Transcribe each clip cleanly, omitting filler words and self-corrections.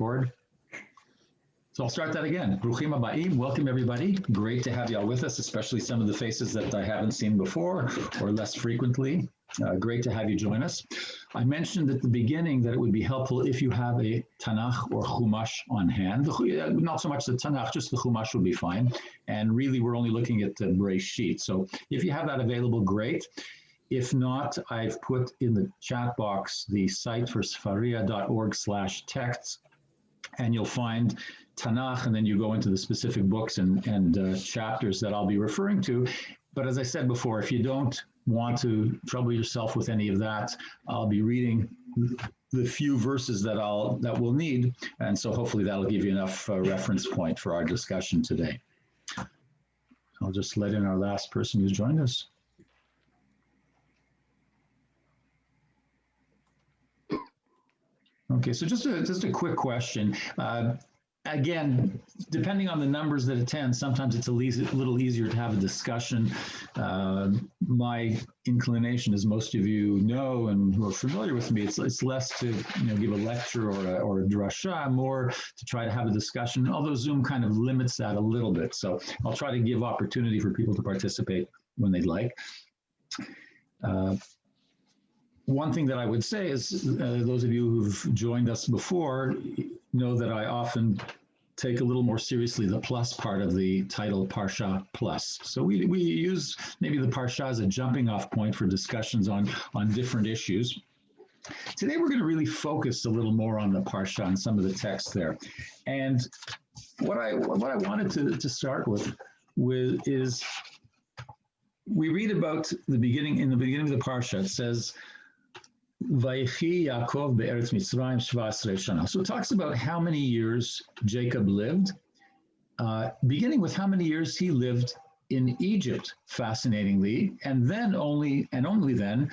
record. So I'll start that again. Bruchim habayim, welcome everybody. Great to have you all with us, especially some of the faces that I haven't seen before or less frequently. Great to have you join us. I mentioned at the beginning that it would be helpful if you have a Tanakh or Chumash on hand. Not so much the Tanakh, just the Chumash would be fine. And really, we're only looking at the Bereshit. So if you have that available, great. If not, I've put in the chat box the site for sefaria.org/texts, and you'll find Tanakh, and then you go into the specific books and chapters that I'll be referring to. But as I said before, if you don't want to trouble yourself with any of that, I'll be reading the few verses that we'll need, and so hopefully that'll give you enough reference point for our discussion today. I'll just let in our last person who's joined us. Okay, so just a quick question. Again, depending on the numbers that attend, sometimes it's a little easier to have a discussion. My inclination, as most of you know and who are familiar with me, it's less to give a lecture or a drasha, more to try to have a discussion, although Zoom kind of limits that a little bit. So I'll try to give opportunity for people to participate when they'd like. One thing that I would say is those of you who've joined us before know that I often take a little more seriously the plus part of the title, Parashah Plus. So we use maybe the Parashah as a jumping off point for discussions on different issues. Today we're going to really focus a little more on the Parashah and some of the text there. And what I wanted to start with is we read about in the beginning of the Parashah. It says, Vayechi Yaakov be'eretz Mitzrayim 17 shana. So it talks about how many years Jacob lived, beginning with how many years he lived in Egypt, fascinatingly, and then only then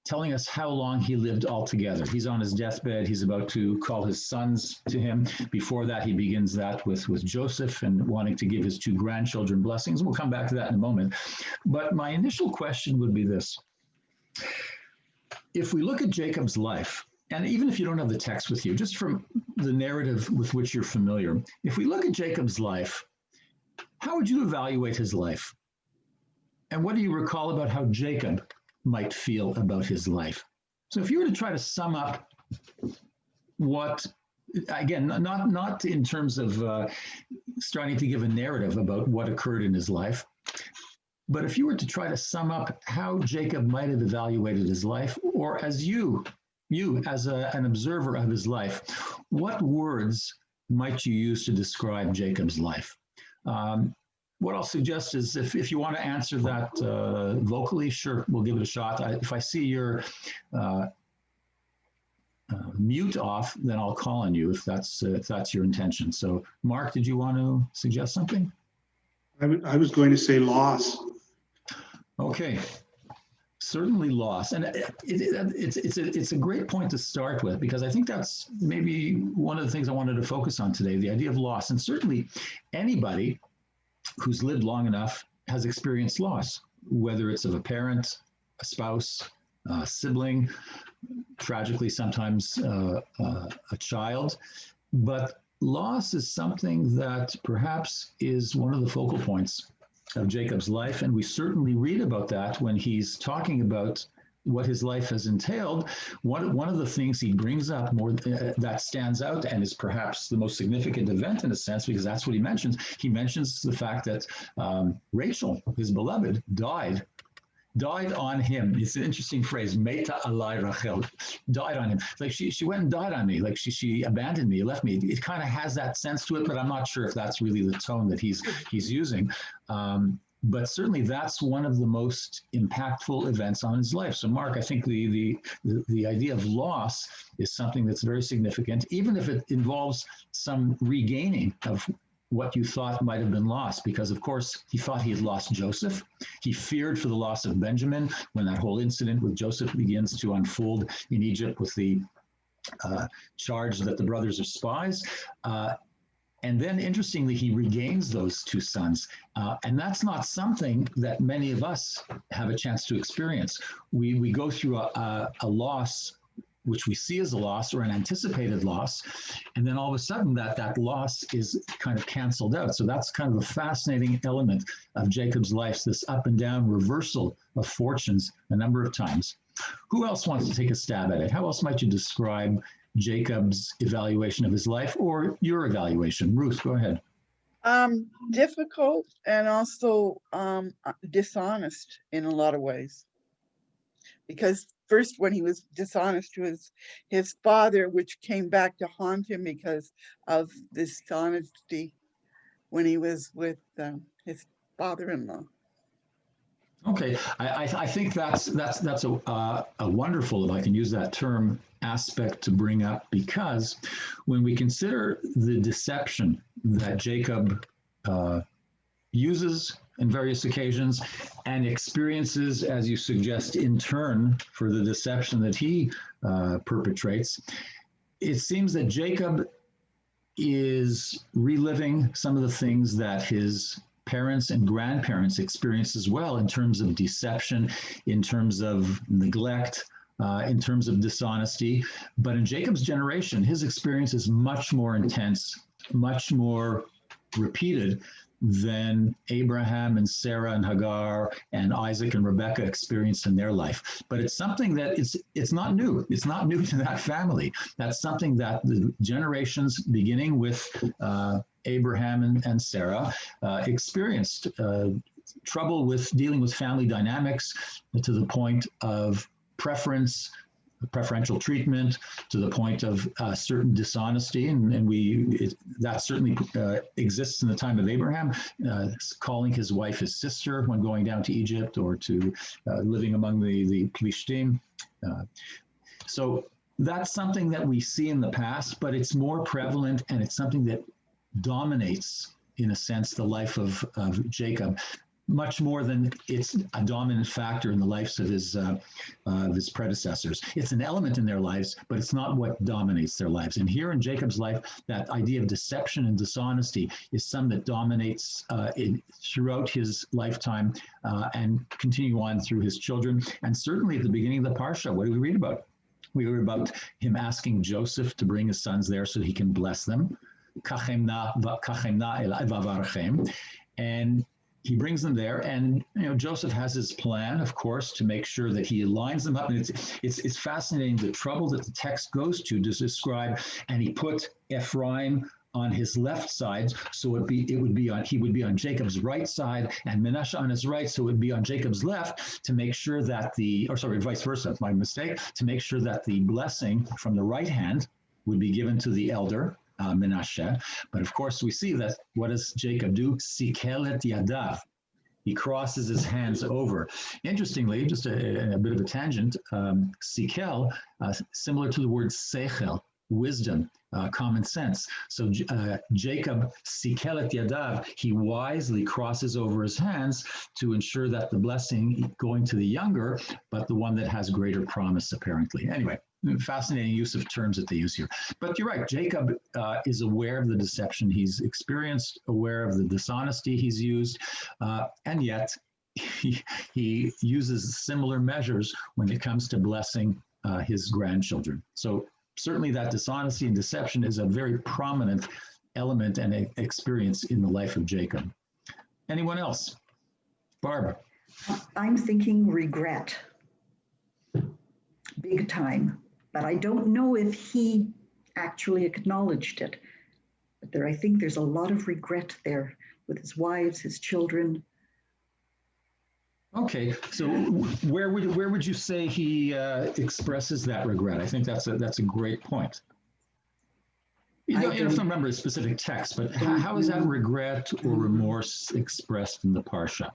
telling us how long he lived altogether. He's on his deathbed. He's about to call his sons to him. Before that, he begins that with Joseph and wanting to give his two grandchildren blessings. We'll come back to that in a moment. But my initial question would be this. If we look at Jacob's life, and even if you don't have the text with you, just from the narrative with which you're familiar, if we look at Jacob's life, how would you evaluate his life? And what do you recall about how Jacob might feel about his life? So if you were to try to sum up what, again, not in terms of starting to give a narrative about what occurred in his life, but if you were to try to sum up how Jacob might have evaluated his life, or as you as an observer of his life, what words might you use to describe Jacob's life? What I'll suggest is if you want to answer that vocally, sure, we'll give it a shot. If I see your mute off, then I'll call on you if that's your intention. So, Mark, did you want to suggest something? I was going to say loss. Okay, certainly loss, and it's a great point to start with, because I think that's maybe one of the things I wanted to focus on today, the idea of loss. And certainly anybody who's lived long enough has experienced loss, whether it's of a parent, a spouse, a sibling, tragically sometimes a child. But loss is something that perhaps is one of the focal points of Jacob's life, and we certainly read about that when he's talking about what his life has entailed. One of the things he brings up more that stands out and is perhaps the most significant event in a sense, because that's what he mentions. He mentions the fact that Rachel, his beloved, died on him. It's an interesting phrase, Meta alai Rachel, died on him. Like she went and died on me, like she abandoned me, left me. It kind of has that sense to it, but I'm not sure if that's really the tone that he's using. But certainly that's one of the most impactful events on his life. So Mark, I think the idea of loss is something that's very significant, even if it involves some regaining of what you thought might have been lost, because of course he thought he had lost Joseph. He feared for the loss of Benjamin when that whole incident with Joseph begins to unfold in Egypt with the charge that the brothers are spies. And then interestingly, he regains those two sons. And that's not something that many of us have a chance to experience. We go through a loss which we see as a loss or an anticipated loss. And then all of a sudden that loss is kind of canceled out. So that's kind of a fascinating element of Jacob's life, this up and down reversal of fortunes a number of times. Who else wants to take a stab at it? How else might you describe Jacob's evaluation of his life or your evaluation? Ruth, go ahead. Difficult and also dishonest in a lot of ways. Because first, when he was dishonest to his father, which came back to haunt him because of dishonesty when he was with his father-in-law. Okay, I think that's a wonderful, if I can use that term, aspect to bring up, because when we consider the deception that Jacob uses in various occasions and experiences, as you suggest, in turn for the deception that he perpetrates, it seems that Jacob is reliving some of the things that his parents and grandparents experience as well, in terms of deception, in terms of neglect, in terms of dishonesty. But in Jacob's generation, his experience is much more intense, much more repeated than Abraham and Sarah and Hagar and Isaac and Rebekah experienced in their life. But it's something that it's not new. It's not new to that family. That's something that the generations beginning with Abraham and Sarah experienced trouble with dealing with family dynamics, to the point of preferential treatment, to the point of certain dishonesty, and that certainly exists in the time of Abraham, calling his wife his sister when going down to Egypt, or to living among the Plishtim. So that's something that we see in the past, but it's more prevalent, and it's something that dominates, in a sense, the life of Jacob, much more than it's a dominant factor in the lives of his predecessors. It's an element in their lives, but it's not what dominates their lives. And here in Jacob's life, that idea of deception and dishonesty is something that dominates throughout his lifetime and continue on through his children. And certainly at the beginning of the Parashah, what do we read about? We read about him asking Joseph to bring his sons there so he can bless them. And he brings them there, and Joseph has his plan, of course, to make sure that he lines them up. And it's fascinating the trouble that the text goes to describe. And he put Ephraim on his left side, so he would be on Jacob's right side, and Manasseh on his right, so it would be on Jacob's left, to make sure that vice versa, my mistake, to make sure that the blessing from the right hand would be given to the elder, Manasseh. But of course, we see that what does Jacob do? Sikel et yadav. He crosses his hands over. Interestingly, just a bit of a tangent, Sikel, similar to the word sechel, wisdom, common sense. So Jacob, Sikel et yadav, he wisely crosses over his hands to ensure that the blessing going to the younger, but the one that has greater promise, apparently. Anyway, fascinating use of terms that they use here. But you're right, Jacob is aware of the deception he's experienced, aware of the dishonesty he's used, and yet he uses similar measures when it comes to blessing his grandchildren. So certainly that dishonesty and deception is a very prominent element and experience in the life of Jacob. Anyone else? Barbara. I'm thinking regret, big time. But I don't know if he actually acknowledged it. But I think there's a lot of regret there with his wives, his children. Okay, so where would you say he expresses that regret? I think that's a great point. You don't have to remember a specific text, but how is that regret or remorse expressed in the Parsha?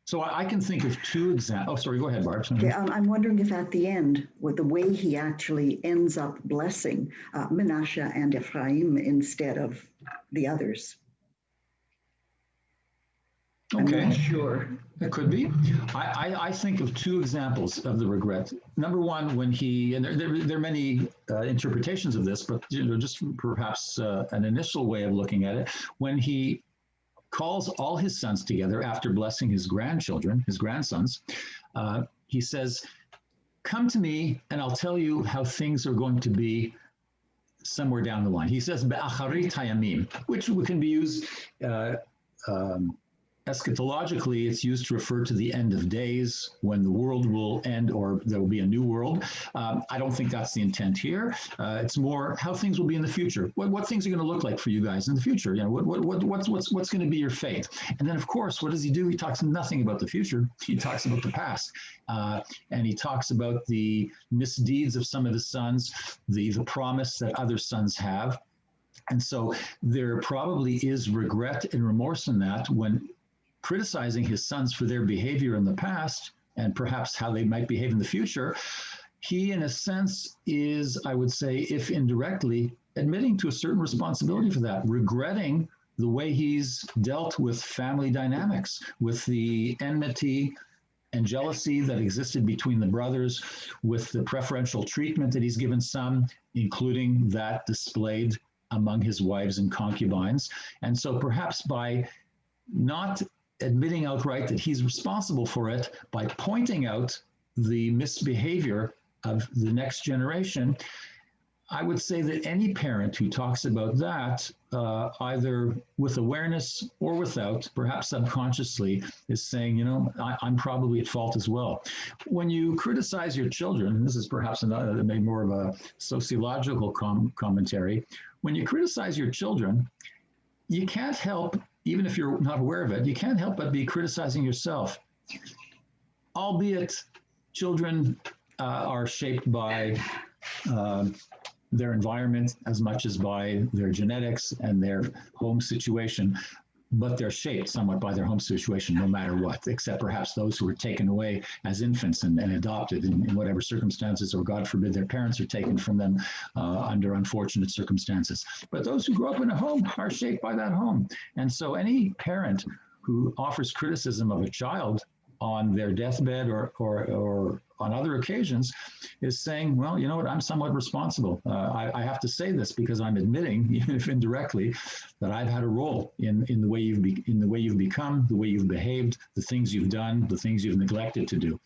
So I can think of two examples. Oh, sorry, go ahead, Barb. Okay, I'm wondering if at the end, with the way he actually ends up blessing Manasseh and Ephraim instead of the others. Okay. I'm not sure. It could be. I think of two examples of the regret. Number one, when and there are many interpretations of this, but just perhaps an initial way of looking at it, when he calls all his sons together after blessing his grandchildren, his grandsons, he says, come to me and I'll tell you how things are going to be somewhere down the line. He says, "Be'acharit hayamim," which can be used eschatologically. It's used to refer to the end of days, when the world will end or there will be a new world. I don't think that's the intent here. It's more how things will be in the future. What things are going to look like for you guys in the future? You know, what's going to be your fate? And then, of course, what does he do? He talks nothing about the future. He talks about the past, and he talks about the misdeeds of some of his sons, the promise that other sons have. And so there probably is regret and remorse in that when criticizing his sons for their behavior in the past and perhaps how they might behave in the future. He, in a sense, is, I would say, if indirectly, admitting to a certain responsibility for that, regretting the way he's dealt with family dynamics, with the enmity and jealousy that existed between the brothers, with the preferential treatment that he's given some, including that displayed among his wives and concubines. And so perhaps by not admitting outright that he's responsible for it, by pointing out the misbehavior of the next generation, I would say that any parent who talks about that, either with awareness or without, perhaps subconsciously, is saying, you know, I'm probably at fault as well. When you criticize your children, this is perhaps another, maybe more of a sociological commentary. When you criticize your children, you can't help, even if you're not aware of it, you can't help but be criticizing yourself. Albeit children are shaped by their environment as much as by their genetics and their home situation, but they're shaped somewhat by their home situation no matter what, except perhaps those who were taken away as infants and adopted in whatever circumstances, or God forbid their parents are taken from them under unfortunate circumstances. But those who grow up in a home are shaped by that home. And so any parent who offers criticism of a child on their deathbed or on other occasions is saying, well, you know what, I'm somewhat responsible. I have to say this because I'm admitting, even if indirectly, that I've had a role in the way you've become, the way you've behaved, the things you've done, the things you've neglected to do.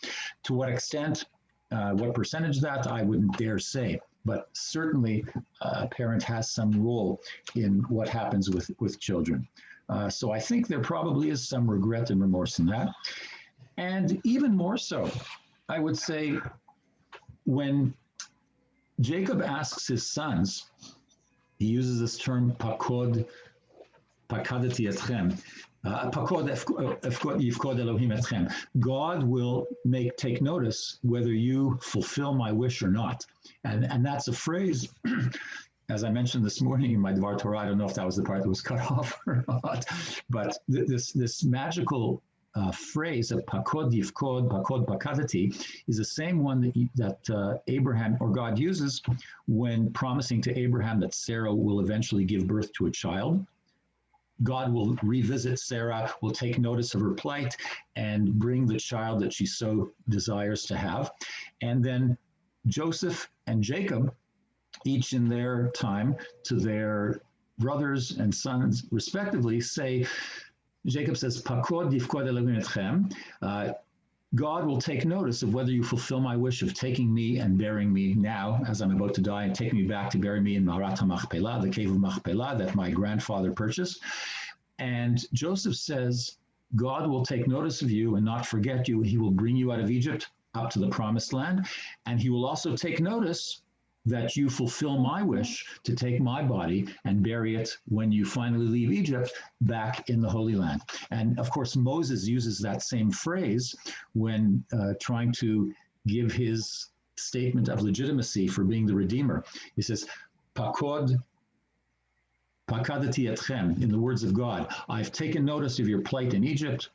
To what extent, what percentage of that, I wouldn't dare say. But certainly a parent has some role in what happens with children. So I think there probably is some regret and remorse in that. And even more so, I would say, when Jacob asks his sons, he uses this term, pakod pakadati etchem, pakod yifkod Elohim etchem. God will take notice whether you fulfill my wish or not. And that's a phrase, as I mentioned this morning in my Dvar Torah, I don't know if that was the part that was cut off or not, but this magical phrase of pakod yifkod, pakod pakadati, is the same one that Abraham or God uses when promising to Abraham that Sarah will eventually give birth to a child. God will revisit Sarah, will take notice of her plight and bring the child that she so desires to have. And then Joseph and Jacob, each in their time, to their brothers and sons respectively, say, Jacob says, pakod yifkod Elohim etchem. God will take notice of whether you fulfill my wish of taking me and burying me now, as I'm about to die, and taking me back to bury me in Ma'arat HaMachpelah, the cave of Machpelah that my grandfather purchased. And Joseph says, God will take notice of you and not forget you. He will bring you out of Egypt up to the promised land. And he will also take notice that you fulfill my wish to take my body and bury it when you finally leave Egypt back in the Holy Land. And of course, Moses uses that same phrase when trying to give his statement of legitimacy for being the Redeemer. He says, pakod pakadati etchem, in the words of God, I've taken notice of your plight in Egypt,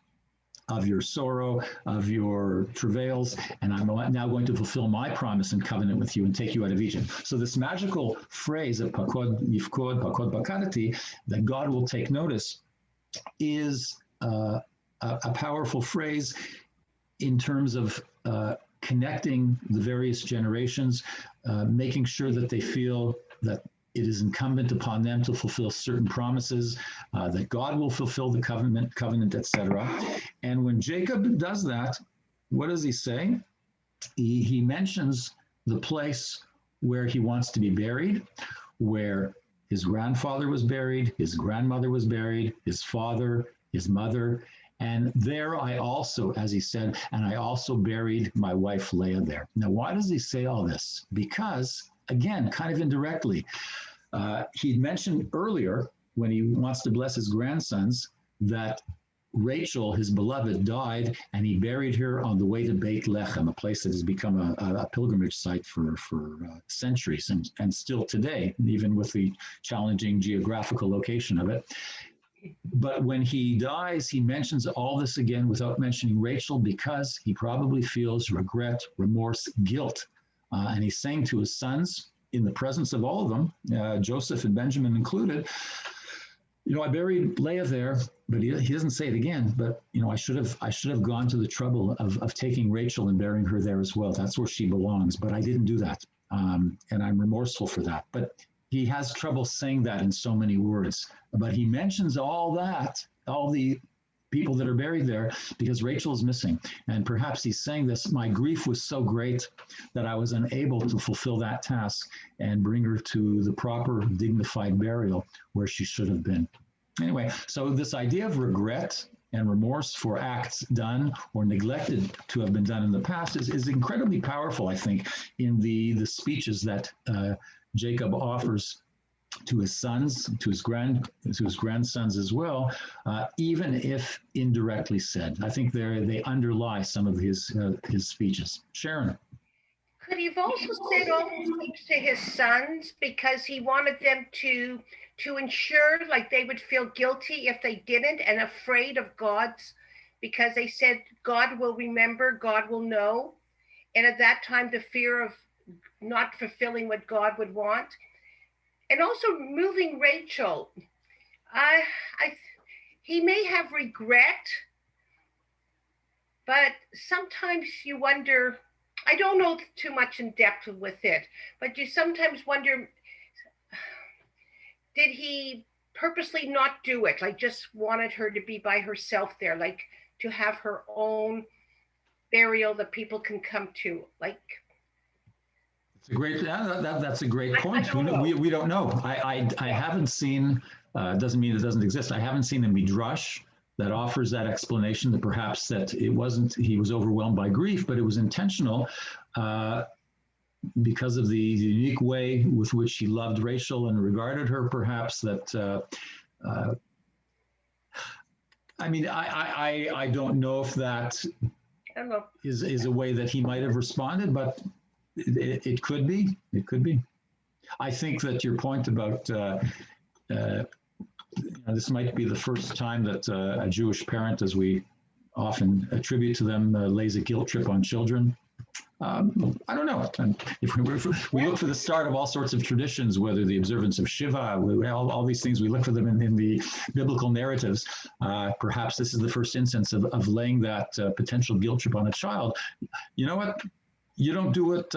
of your sorrow, of your travails, and I'm now going to fulfill my promise and covenant with you and take you out of Egypt. So this magical phrase of pakod yifkod, pakod pakadati, that God will take notice, is a powerful phrase in terms of connecting the various generations, making sure that they feel that it is incumbent upon them to fulfill certain promises, that God will fulfill the covenant, etc. And when Jacob does that, what does he say? he mentions the place where he wants to be buried, where his grandfather was buried, his grandmother was buried, his father, his mother. And there I also, as he said, and I also buried my wife Leah there. Now, why does he say all this? Because, again, kind of indirectly, he mentioned earlier when he wants to bless his grandsons that Rachel, his beloved, died, and he buried her on the way to Beit Lechem, a place that has become a pilgrimage site for centuries and still today, even with the challenging geographical location of it. But when he dies, he mentions all this again without mentioning Rachel because he probably feels regret, remorse, guilt. And he's saying to his sons, in the presence of all of them, Joseph and Benjamin included, I buried Leah there, but he doesn't say it again. But I should have gone to the trouble of taking Rachel and burying her there as well. That's where she belongs. But I didn't do that, and I'm remorseful for that. But he has trouble saying that in so many words. But he mentions all that, all the people that are buried there, because Rachel is missing. And perhaps he's saying this, my grief was so great that I was unable to fulfill that task and bring her to the proper dignified burial where she should have been. Anyway, so this idea of regret and remorse for acts done or neglected to have been done in the past is incredibly powerful, I think, in the speeches that Jacob offers to his sons, to his grandsons as well, even if indirectly said. I think they underlie some of his speeches. Sharon. Could he have also said all those things to his sons because he wanted them to ensure like they would feel guilty if they didn't and afraid of God's, because they said God will remember, God will know. And at that time, the fear of not fulfilling what God would want. And also moving Rachel, he may have regret, but sometimes you wonder, I don't know too much in depth with it, but you sometimes wonder, did he purposely not do it? Like just wanted her to be by herself there, like to have her own burial that people can come to, like. That's a great point. We don't know. I haven't seen, doesn't mean it doesn't exist. I haven't seen a midrash that offers that explanation that perhaps that it wasn't, he was overwhelmed by grief, but it was intentional because of the unique way with which he loved Rachel and regarded her, perhaps that, I don't know if that is a way that he might have responded, but it could be. It could be. I think that your point about this might be the first time that a Jewish parent, as we often attribute to them, lays a guilt trip on children. I don't know. And if we look for the start of all sorts of traditions, whether the observance of Shiva, all these things, we look for them in the biblical narratives. Perhaps this is the first instance of laying that potential guilt trip on a child. You know what? You don't do it.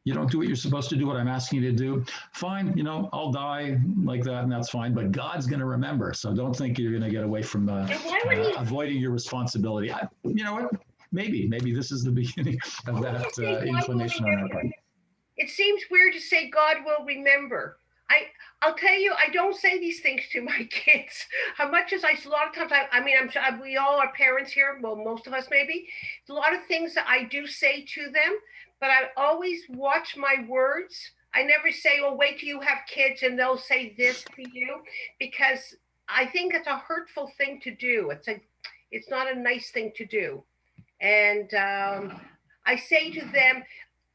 You don't do what you're supposed to do. What I'm asking you to do. Fine. I'll die like that, and that's fine. But God's going to remember. So don't think you're going to get away from avoiding your responsibility. You know what? Maybe this is the beginning of that inclination on our part. It seems weird to say God will remember. I'll tell you, I don't say these things to my kids. How much as a lot of times, I'm sure we all are parents here. Well, most of us maybe. A lot of things that I do say to them, but I always watch my words. I never say, "Oh, wait till you have kids and they'll say this to you," because I think it's a hurtful thing to do. It's not a nice thing to do. And I say to them,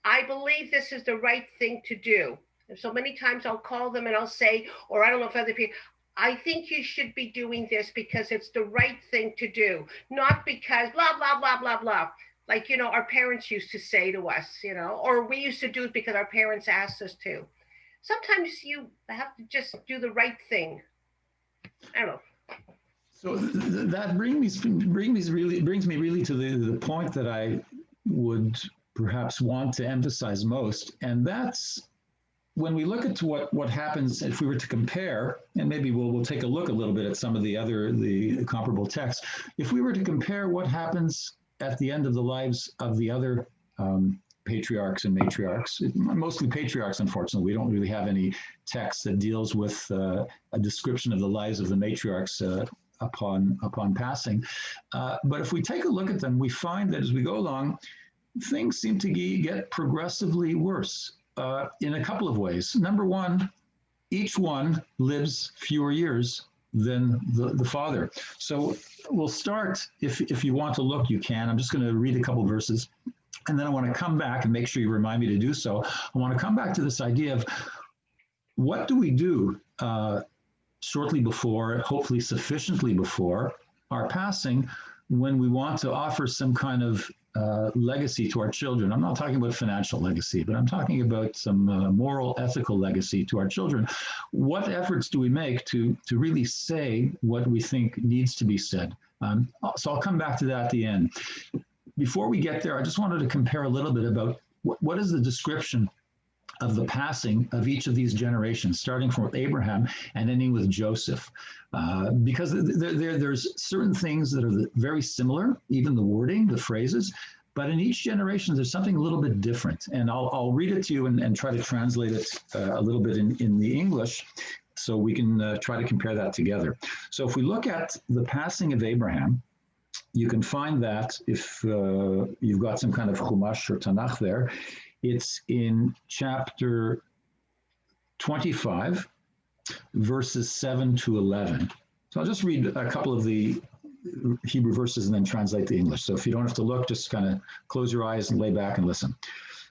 I believe this is the right thing to do. And so many times I'll call them and I'll say, or I don't know if other people, I think you should be doing this because it's the right thing to do, not because blah, blah, blah, blah, blah. Like, our parents used to say to us, or we used to do it because our parents asked us to. Sometimes you have to just do the right thing. I don't know. So that brings me really to the point that I would perhaps want to emphasize most, and that's when we look at what happens if we were to compare, and maybe we'll take a look a little bit at some of the comparable texts. If we were to compare what happens at the end of the lives of the other patriarchs and matriarchs, mostly patriarchs, unfortunately. We don't really have any text that deals with a description of the lives of the matriarchs upon passing. But if we take a look at them, we find that as we go along, things seem to get progressively worse in a couple of ways. Number one, each one lives fewer years than the father. So we'll start, if you want to look, you can. I'm just going to read a couple verses, and then I want to come back and make sure you remind me to do so. I want to come back to this idea of what do we do shortly before, hopefully sufficiently before our passing, when we want to offer some kind of legacy to our children. I'm not talking about financial legacy, but I'm talking about some moral, ethical legacy to our children. What efforts do we make to really say what we think needs to be said? So I'll come back to that at the end. Before we get there, I just wanted to compare a little bit about what is the description of the passing of each of these generations, starting from Abraham and ending with Joseph. Because there's certain things that are very similar, even the wording, the phrases, but in each generation, there's something a little bit different. And I'll read it to you and try to translate it a little bit in the English, so we can try to compare that together. So if we look at the passing of Abraham, you can find that if you've got some kind of Chumash or Tanakh there, it's in chapter 25, verses 7 to 11. So I'll just read a couple of the Hebrew verses and then translate the English. So if you don't have to look, just kind of close your eyes and lay back and listen.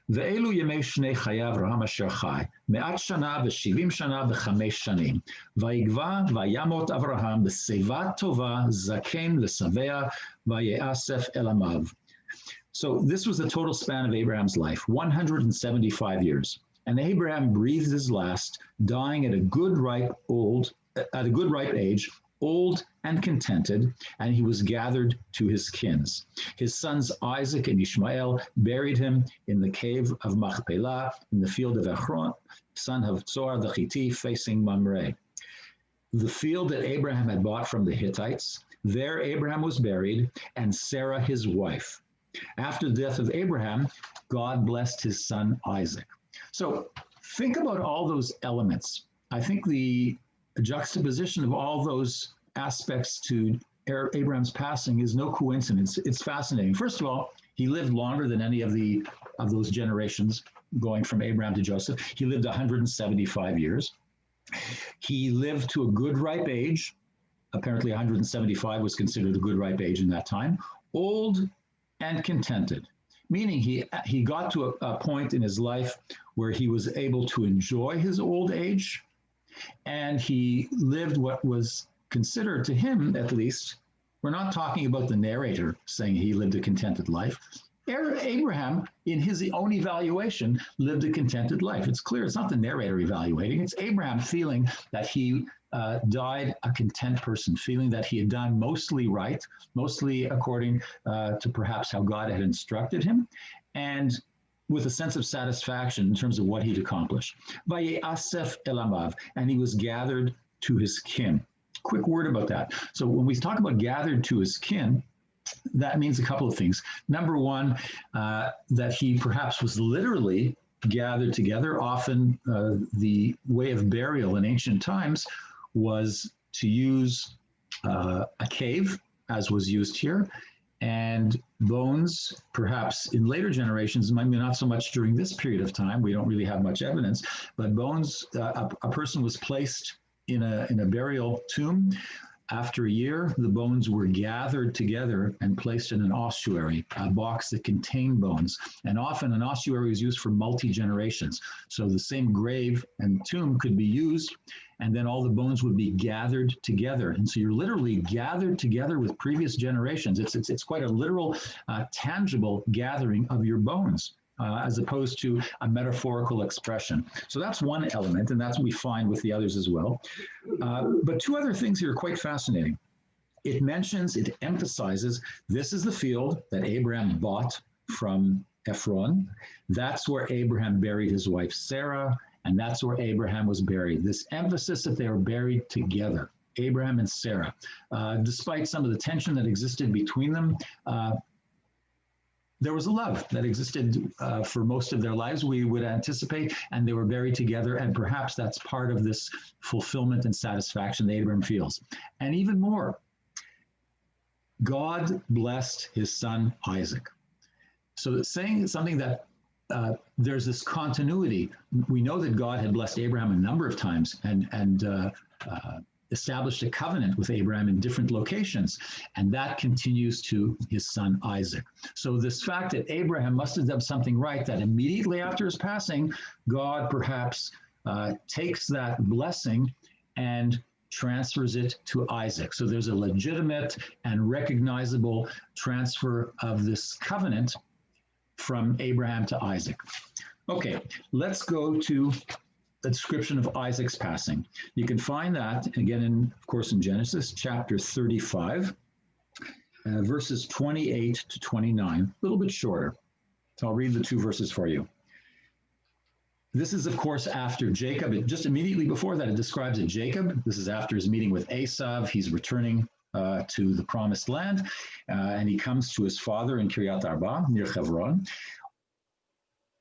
ואלו ימי שני חיי אברהם אשר חי, 100 שנה ו70 שנה ו5 שנים. ויגבע וימות אברהם בשיבה טובה, זקן ושבע, ויאסף אל עמיו. So this was the total span of Abraham's life, 175 years. And Abraham breathed his last, dying at a good ripe age, old and contented, and he was gathered to his kins. His sons Isaac and Ishmael buried him in the cave of Machpelah, in the field of Ephron, son of Zohar the Hittite, facing Mamre. The field that Abraham had bought from the Hittites, there Abraham was buried, and Sarah his wife. After the death of Abraham, God blessed his son Isaac. So think about all those elements. I think the juxtaposition of all those aspects to Abraham's passing is no coincidence. It's fascinating. First of all, he lived longer than any of those generations going from Abraham to Joseph. He lived 175 years. He lived to a good ripe age. Apparently 175 was considered a good ripe age in that time. Old and contented, meaning he got to a point in his life where he was able to enjoy his old age, and he lived what was considered, to him at least, we're not talking about the narrator saying he lived a contented life. Abraham, in his own evaluation, lived a contented life. It's clear it's not the narrator evaluating, it's Abraham feeling that he died a content person, feeling that he had done mostly right, mostly according to perhaps how God had instructed him, and with a sense of satisfaction in terms of what he'd accomplished. Vayasef elamav, and he was gathered to his kin. Quick word about that. So when we talk about gathered to his kin, that means a couple of things. Number one, that he perhaps was literally gathered together. Often the way of burial in ancient times was to use a cave, as was used here, and bones, perhaps in later generations, maybe not so much during this period of time, we don't really have much evidence, but bones, a person was placed in a burial tomb. After a year, the bones were gathered together and placed in an ossuary, a box that contained bones. And often an ossuary was used for multi-generations. So the same grave and tomb could be used, and then all the bones would be gathered together. And so you're literally gathered together with previous generations. It's quite a literal, tangible gathering of your bones, as opposed to a metaphorical expression. So that's one element, and that's what we find with the others as well. But two other things here are quite fascinating. It emphasizes, this is the field that Abraham bought from Ephron. That's where Abraham buried his wife Sarah, and that's where Abraham was buried. This emphasis that they were buried together, Abraham and Sarah. Despite some of the tension that existed between them, there was a love that existed for most of their lives, we would anticipate, and they were buried together. And perhaps that's part of this fulfillment and satisfaction that Abraham feels. And even more, God blessed his son Isaac. So saying something that there's this continuity. We know that God had blessed Abraham a number of times and established a covenant with Abraham in different locations, and that continues to his son Isaac. So this fact that Abraham must have done something right, that immediately after his passing, God perhaps takes that blessing and transfers it to Isaac. So there's a legitimate and recognizable transfer of this covenant from Abraham to Isaac. Okay, let's go to the description of Isaac's passing. You can find that again, of course, in Genesis chapter 35, verses 28 to 29, a little bit shorter. So I'll read the two verses for you. This is, of course, after Jacob. Just immediately before that, it describes a Jacob. This is after his meeting with Esav. He's returning to the promised land, and he comes to his father in Kiryat Arba, near Hebron.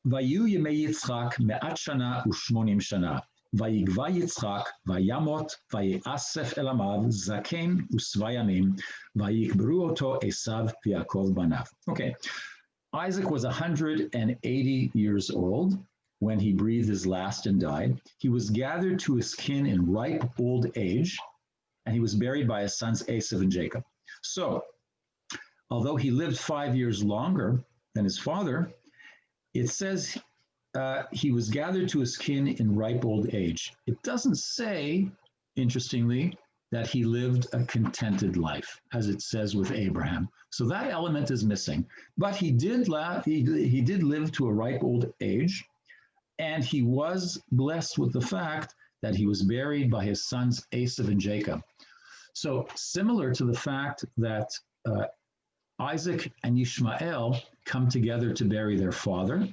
Vayu yemei Yitzchak me'at shana u'shmonim shana. Vayigva Yitzchak, vayamot, vayeasef el amav, zaken u'sva yamim, vayikberu oto Esav v'Yaakov banav. Okay, Isaac was 180 years old when he breathed his last and died. He was gathered to his kin in ripe old age, and he was buried by his sons Esav and Jacob. So, although he lived 5 years longer than his father, it says he was gathered to his kin in ripe old age. It doesn't say, interestingly, that he lived a contented life, as it says with Abraham. So that element is missing. But he did live to a ripe old age, and he was blessed with the fact that he was buried by his sons Esav and Jacob. So similar to the fact that Isaac and Ishmael come together to bury their father,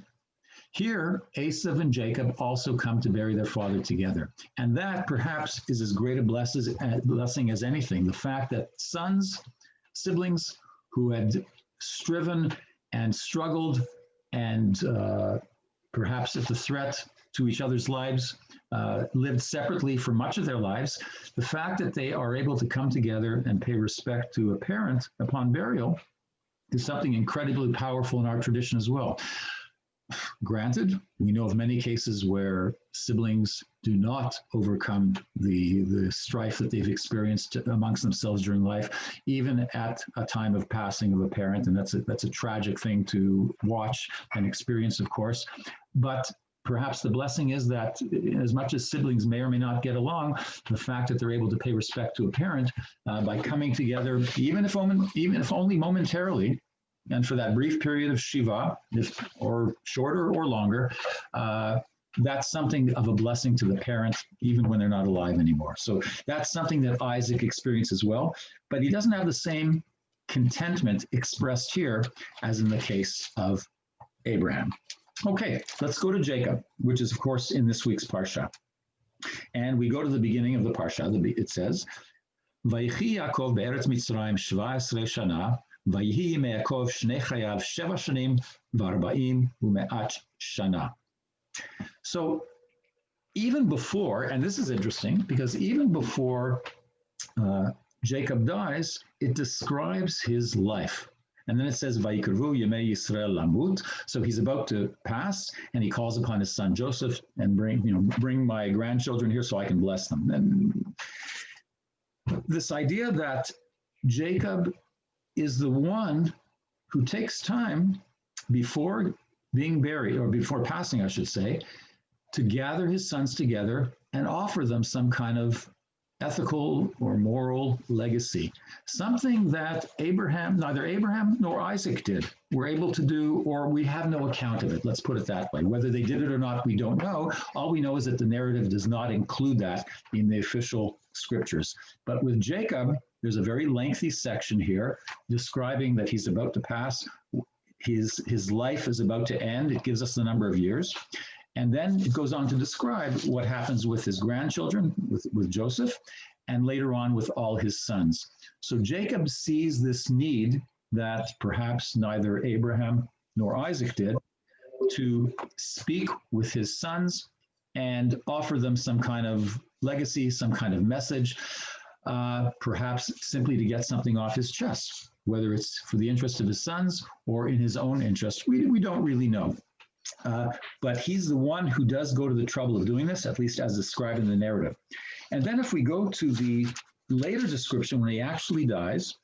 here Esav and Jacob also come to bury their father together. And that perhaps is as great a blessing as anything. The fact that siblings who had striven and struggled and perhaps at the threat to each other's lives, lived separately for much of their lives, the fact that they are able to come together and pay respect to a parent upon burial is something incredibly powerful in our tradition as well. Granted, we know of many cases where siblings do not overcome the strife that they've experienced amongst themselves during life, even at a time of passing of a parent, and that's a tragic thing to watch and experience, of course. But perhaps the blessing is that as much as siblings may or may not get along, the fact that they're able to pay respect to a parent by coming together, even if only momentarily, and for that brief period of Shiva, or shorter or longer, that's something of a blessing to the parent, even when they're not alive anymore. So that's something that Isaac experienced as well, but he doesn't have the same contentment expressed here as in the case of Abraham. Okay, let's go to Jacob, which is, of course, in this week's Parashah. And we go to the beginning of the Parashah. It says, Vayichi Yaakov be'eretz Mitzrayim 17 shana, Vayihi me'Yaakov shnei chayav 7 shanim v'arba'im u'me'at shana. So even before, and this is interesting, because even before Jacob dies, it describes his life. And then it says, Vayikru Yemei Yisrael Lamut. So he's about to pass, and he calls upon his son Joseph and bring my grandchildren here so I can bless them. And this idea that Jacob is the one who takes time before being buried, or before passing, I should say, to gather his sons together and offer them some kind of ethical or moral legacy, something that neither Abraham nor Isaac were able to do, or we have no account of it. Let's put it that way. Whether they did it or not, we don't know. All we know is that the narrative does not include that in the official scriptures. But with Jacob, there's a very lengthy section here describing that he's about to pass. His life is about to end. It gives us the number of years. And then it goes on to describe what happens with his grandchildren, with Joseph, and later on with all his sons. So Jacob sees this need that perhaps neither Abraham nor Isaac did, to speak with his sons and offer them some kind of legacy, some kind of message, perhaps simply to get something off his chest, whether it's for the interest of his sons or in his own interest. We don't really know. But he's the one who does go to the trouble of doing this, at least as described in the narrative. And then if we go to the later description when he actually dies,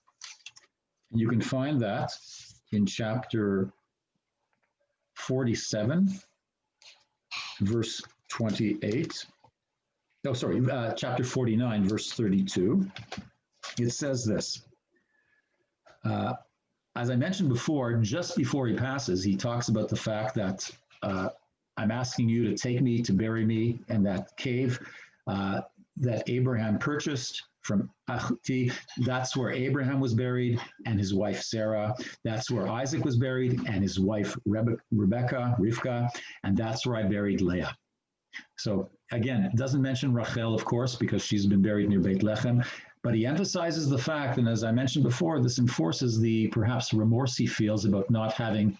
you can find that in chapter 47, verse 28. Oh, sorry, chapter 49, verse 32. It says this. As I mentioned before, just before he passes, he talks about the fact that I'm asking you to take me to bury me in that cave that Abraham purchased from Achuti. That's where Abraham was buried and his wife Sarah. That's where Isaac was buried and his wife Rivka, and that's where I buried Leah. So again, it doesn't mention Rachel, of course, because she's been buried near Beit Lechem, but he emphasizes the fact, and as I mentioned before, this enforces the perhaps remorse he feels about not having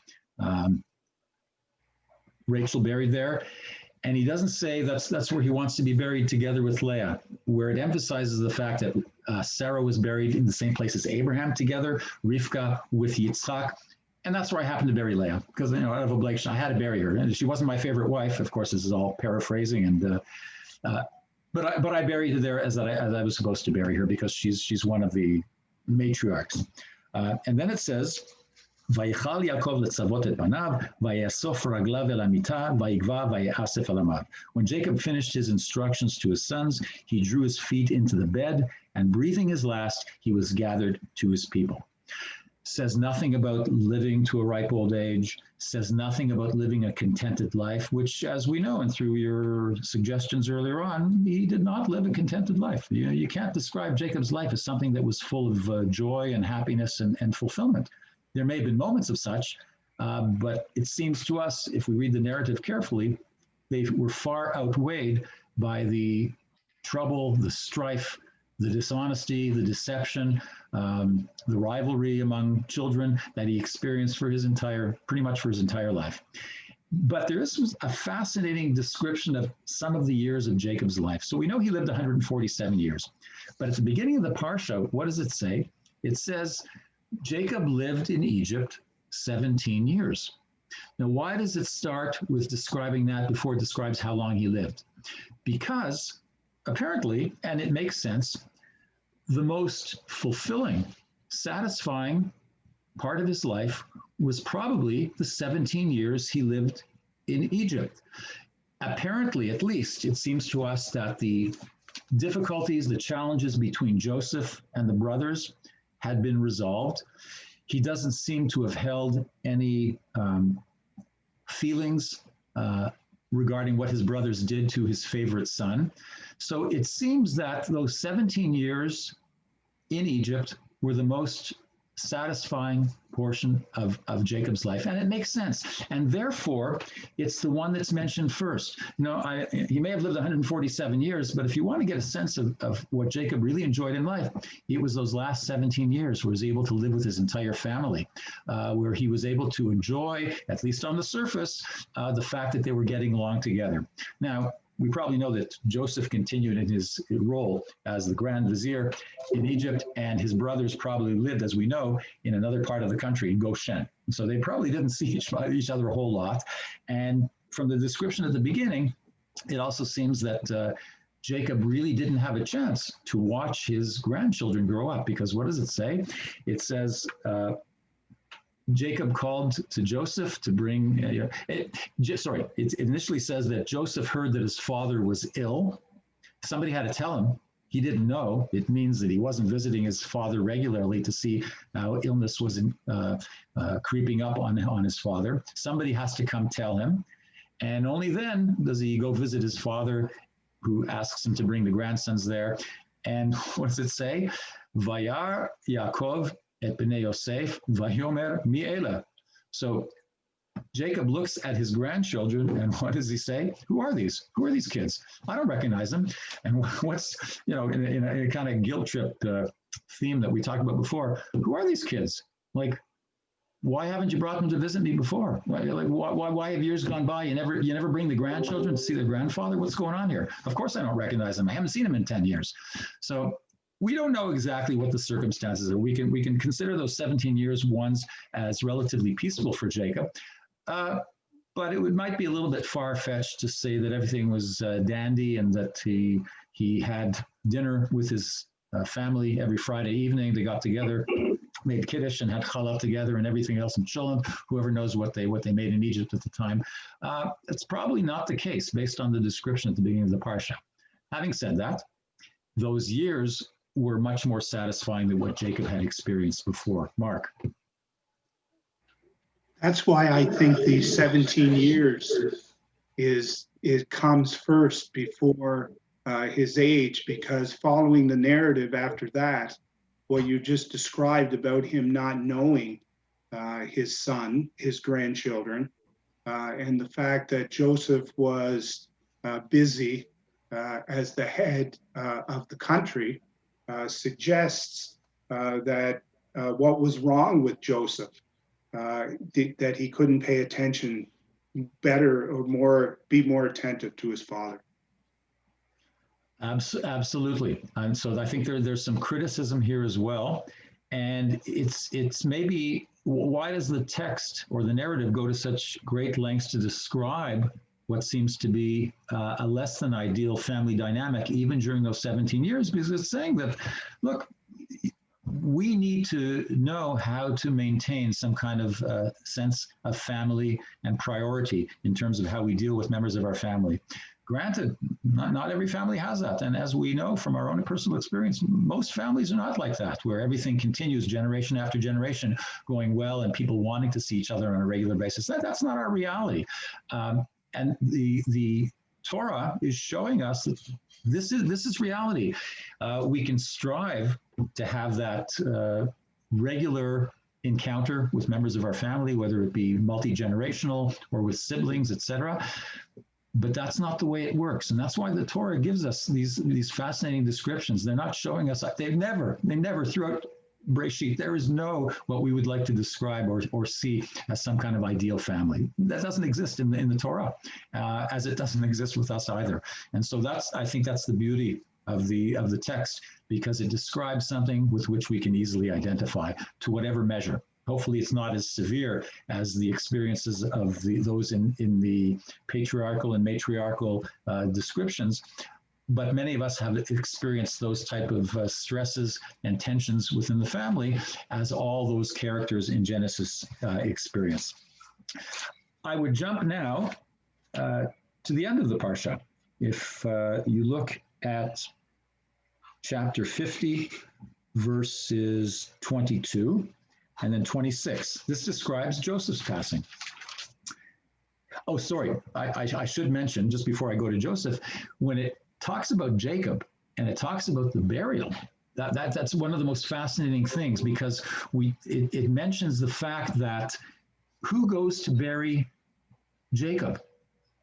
Rachel buried there. And he doesn't say that's where he wants to be buried together with Leah, where it emphasizes the fact that Sarah was buried in the same place as Abraham together, Rivka with Yitzchak, and that's where I happened to bury Leah, because out of obligation, I had to bury her. And she wasn't my favorite wife. Of course, this is all paraphrasing, and but I buried her there as I was supposed to bury her, because she's one of the matriarchs. And then it says, ויכל יעקב לצוות את בניו, ויאסוף רגליו אל המיטה, ויגבע ויאסף על עמיו. When Jacob finished his instructions to his sons, he drew his feet into the bed, and breathing his last, he was gathered to his people. Says nothing about living to a ripe old age, says nothing about living a contented life, which, as we know, and through your suggestions earlier on, he did not live a contented life. You can't describe Jacob's life as something that was full of joy and happiness and fulfillment. There may have been moments of such, but it seems to us, if we read the narrative carefully, they were far outweighed by the trouble, the strife, the dishonesty, the deception, the rivalry among children that he experienced pretty much for his entire life. But there is a fascinating description of some of the years of Jacob's life. So we know he lived 147 years. But at the beginning of the Parashah, what does it say? It says, Jacob lived in Egypt 17 years. Now, why does it start with describing that before it describes how long he lived? Because apparently, and it makes sense, the most fulfilling, satisfying part of his life was probably the 17 years he lived in Egypt. Apparently, at least, it seems to us that the difficulties, the challenges between Joseph and the brothers had been resolved. He doesn't seem to have held any feelings regarding what his brothers did to his favorite son. So it seems that those 17 years in Egypt were the most satisfying portion of Jacob's life. And it makes sense. And therefore, it's the one that's mentioned first. He may have lived 147 years, but if you want to get a sense of what Jacob really enjoyed in life, it was those last 17 years where he was able to live with his entire family, where he was able to enjoy, at least on the surface, the fact that they were getting along together. Now, we probably know that Joseph continued in his role as the Grand Vizier in Egypt, and his brothers probably lived, as we know, in another part of the country, Goshen. So they probably didn't see each other a whole lot. And from the description at the beginning, it also seems that Jacob really didn't have a chance to watch his grandchildren grow up, because what does it say? It says, Jacob called to Joseph to bring, it initially says that Joseph heard that his father was ill. Somebody had to tell him. He didn't know. It means that he wasn't visiting his father regularly to see how illness was creeping up on his father. Somebody has to come tell him. And only then does he go visit his father, who asks him to bring the grandsons there. And what does it say? Vayar Yaakov et bnei Yosef, vayomer mi ela. So Jacob looks at his grandchildren, and what does he say? Who are these? Who are these kids? I don't recognize them. And what's, in a kind of guilt trip theme that we talked about before, who are these kids? Like, why haven't you brought them to visit me before? Like, why have years gone by? You never bring the grandchildren to see their grandfather? What's going on here? Of course I don't recognize them. I haven't seen him in 10 years. So we don't know exactly what the circumstances are. We can consider those 17 years ones as relatively peaceful for Jacob. But it might be a little bit far-fetched to say that everything was dandy and that he had dinner with his family every Friday evening. They got together, made kiddush and had challah together and everything else and chilling. Whoever knows what they made in Egypt at the time. It's probably not the case based on the description at the beginning of the Parsha. Having said that, those years were much more satisfying than what Jacob had experienced before. Mark. That's why I think these 17 years it comes first before his age, because following the narrative after that, what you just described about him not knowing his son, his grandchildren, and the fact that Joseph was busy as the head of the country suggests that what was wrong with Joseph, that he couldn't pay attention better or be more attentive to his father. Absolutely. And so I think there's some criticism here as well. And it's maybe, why does the text or the narrative go to such great lengths to describe what seems to be a less than ideal family dynamic, even during those 17 years? Because it's saying that, look, we need to know how to maintain some kind of sense of family and priority in terms of how we deal with members of our family. Granted, not every family has that. And as we know from our own personal experience, most families are not like that, where everything continues generation after generation going well and people wanting to see each other on a regular basis. That's not our reality. And the Torah is showing us that this is reality. We can strive to have that regular encounter with members of our family, whether it be multi-generational or with siblings, etc. But that's not the way it works. And that's why the Torah gives us these fascinating descriptions. They're not showing us, they never throughout Breshit, there is no what we would like to describe or see as some kind of ideal family. That doesn't exist in the Torah, as it doesn't exist with us either. And so I think that's the beauty of the text, because it describes something with which we can easily identify to whatever measure. Hopefully it's not as severe as the experiences of those in the patriarchal and matriarchal descriptions, but many of us have experienced those type of stresses and tensions within the family, as all those characters in Genesis experience. I would jump now to the end of the Parsha. If you look at chapter 50, verses 22, and then 26. This describes Joseph's passing. Oh, sorry, I should mention, just before I go to Joseph, when it talks about Jacob and it talks about the burial, that's one of the most fascinating things, because it mentions the fact that who goes to bury Jacob?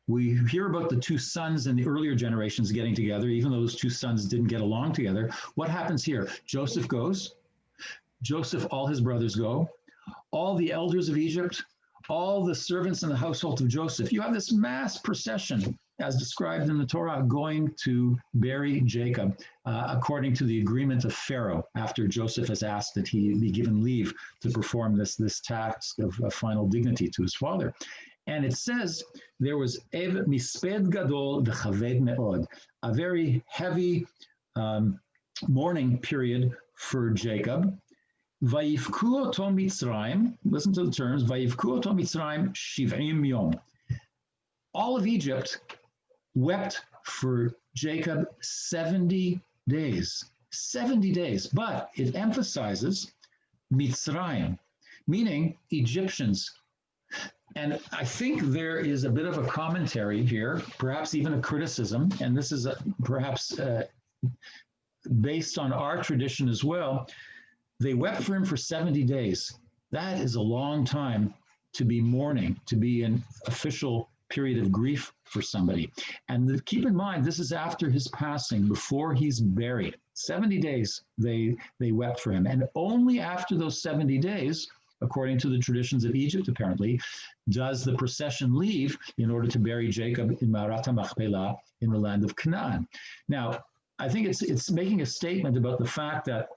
We hear about the two sons in the earlier generations getting together, even though those two sons didn't get along together. What happens here? Joseph goes. Joseph, all his brothers go. All the elders of Egypt, all the servants in the household of Joseph. You have this mass procession, as described in the Torah, going to bury Jacob, according to the agreement of Pharaoh, after Joseph has asked that he be given leave to perform this task of final dignity to his father. And it says there was misped gadol v'chaved me'od, a very heavy mourning period for Jacob. Vayivku oto Mitzrayim, listen to the terms, Vayivku oto Mitzrayim shiv'im yom. All of Egypt wept for Jacob 70 days. 70 days, but it emphasizes Mitzrayim, meaning Egyptians. And I think there is a bit of a commentary here, perhaps even a criticism, and this is perhaps based on our tradition as well. They wept for him for 70 days. That is a long time to be mourning, to be an official period of grief for somebody. And keep in mind, this is after his passing, before he's buried. 70 days they wept for him. And only after those 70 days, according to the traditions of Egypt, apparently, does the procession leave in order to bury Jacob in Ma'arat HaMachpelah in the land of Canaan. Now, I think it's making a statement about the fact that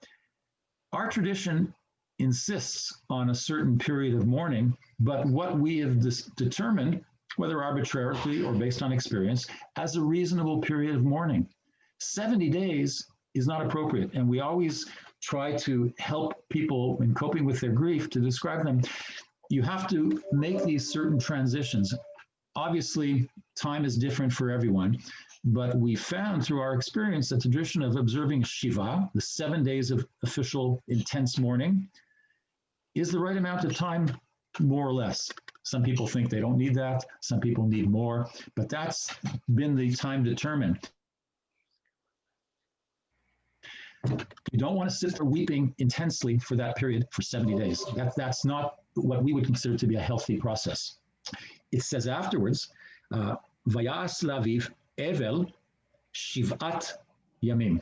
our tradition insists on a certain period of mourning, but what we have determined, whether arbitrarily or based on experience, as a reasonable period of mourning. 70 days is not appropriate, and we always try to help people in coping with their grief to describe them. You have to make these certain transitions. Obviously, time is different for everyone, but we found through our experience that the tradition of observing Shiva, the 7 days of official intense mourning, is the right amount of time, more or less. Some people think they don't need that, some people need more, but that's been the time determined. You don't want to sit there weeping intensely for that period for 70 days. That's not what we would consider to be a healthy process. It says afterwards, Vayas laviv evel shivat yamim.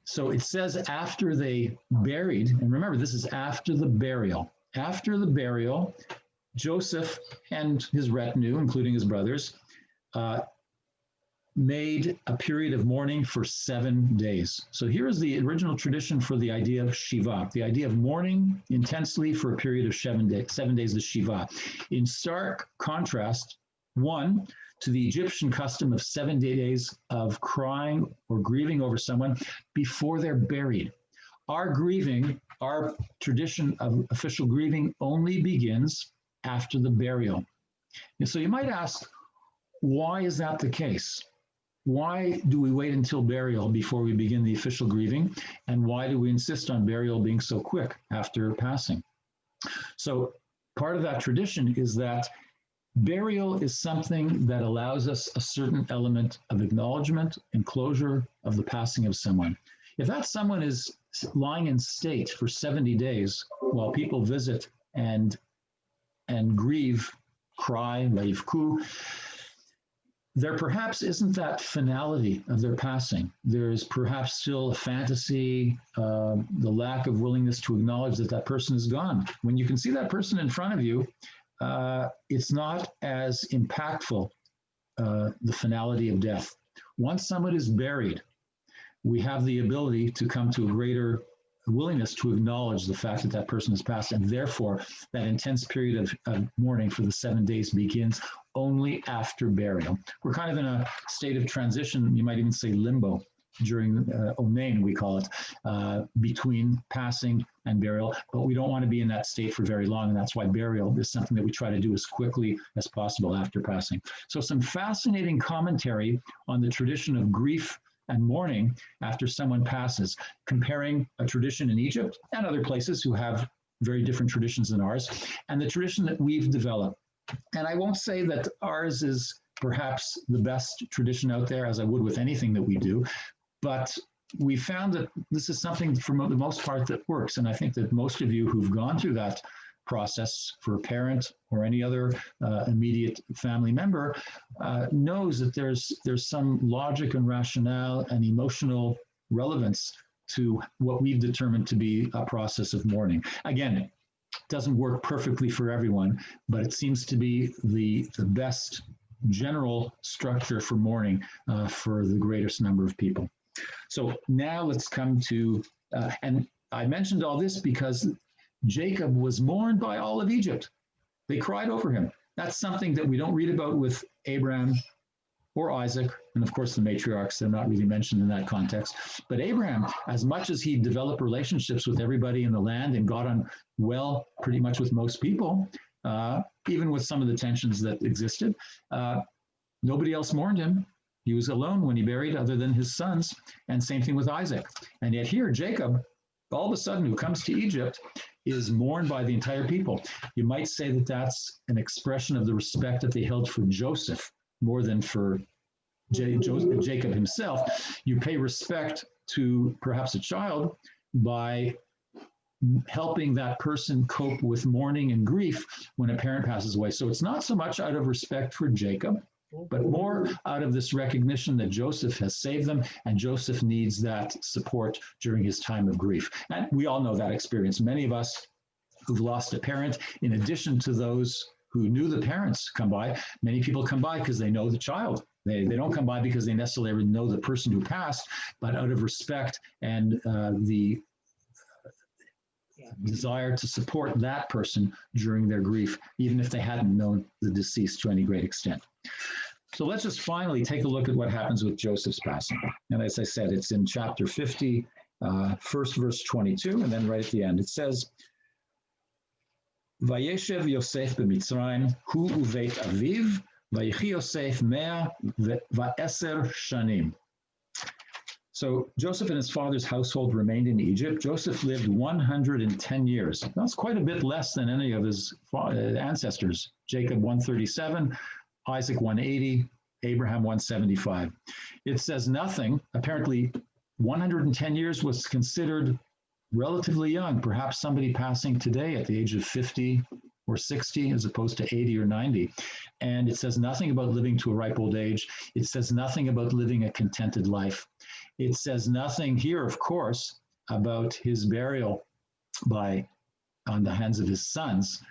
So it says after they buried, and remember, this is after the burial. After the burial, Joseph and his retinue, including his brothers, made a period of mourning for 7 days. So here is the original tradition for the idea of Shiva, the idea of mourning intensely for a period of 7 days of Shiva. In stark contrast, one, to the Egyptian custom of 7 days of crying or grieving over someone before they're buried. Our grieving, our tradition of official grieving only begins after the burial. And so you might ask, why is that the case? Why do we wait until burial before we begin the official grieving? And why do we insist on burial being so quick after passing? So part of that tradition is that burial is something that allows us a certain element of acknowledgement and closure of the passing of someone. If that someone is lying in state for 70 days while people visit and grieve, cry, leivku, there perhaps isn't that finality of their passing. There's perhaps still a fantasy, the lack of willingness to acknowledge that that person is gone. When you can see that person in front of you, it's not as impactful, the finality of death. Once someone is buried, we have the ability to come to a greater willingness to acknowledge the fact that that person has passed, and therefore that intense period of mourning for the 7 days begins only after burial. We're kind of in a state of transition, you might even say limbo, during Onain, we call it, between passing and burial, but we don't want to be in that state for very long, and that's why burial is something that we try to do as quickly as possible after passing. So some fascinating commentary on the tradition of grief and mourning after someone passes, comparing a tradition in Egypt and other places who have very different traditions than ours, and the tradition that we've developed. And I won't say that ours is perhaps the best tradition out there, as I would with anything that we do, but we found that this is something for the most part that works. And I think that most of you who've gone through that process for a parent or any other immediate family member knows that there's some logic and rationale and emotional relevance to what we've determined to be a process of mourning. Again, it doesn't work perfectly for everyone, but it seems to be the best general structure for mourning for the greatest number of people. So now let's come to, and I mentioned all this because Jacob was mourned by all of Egypt. They cried over him. That's something that we don't read about with Abraham or Isaac, and of course the matriarchs, they're not really mentioned in that context. But Abraham, as much as he developed relationships with everybody in the land and got on well pretty much with most people, even with some of the tensions that existed, nobody else mourned him. He was alone when he buried other than his sons, and same thing with Isaac. And yet here, Jacob, all of a sudden, who comes to Egypt, is mourned by the entire people. You might say that that's an expression of the respect that they held for Joseph more than for Jacob himself. You pay respect to perhaps a child by helping that person cope with mourning and grief when a parent passes away. So it's not so much out of respect for Jacob, but more out of this recognition that Joseph has saved them, and Joseph needs that support during his time of grief. And we all know that experience. Many of us who've lost a parent, in addition to those who knew the parents come by. Many people come by because they know the child. They don't come by because they necessarily know the person who passed, but out of respect and the desire to support that person during their grief, even if they hadn't known the deceased to any great extent. So let's just finally take a look at what happens with Joseph's passing. And as I said, it's in chapter 50, first verse 22, and then right at the end, it says, Vayeshev Yosef b'Mitzrayim, hu uveit aviv, vayichi Yosef 110 shanim. So Joseph and his father's household remained in Egypt. Joseph lived 110 years. That's quite a bit less than any of his ancestors. Jacob 137, Isaac 180, Abraham 175. It says nothing. Apparently, 110 years was considered relatively young, perhaps somebody passing today at the age of 50 or 60 as opposed to 80 or 90. And it says nothing about living to a ripe old age. It says nothing about living a contented life. It says nothing here, of course, about his burial on the hands of his sons.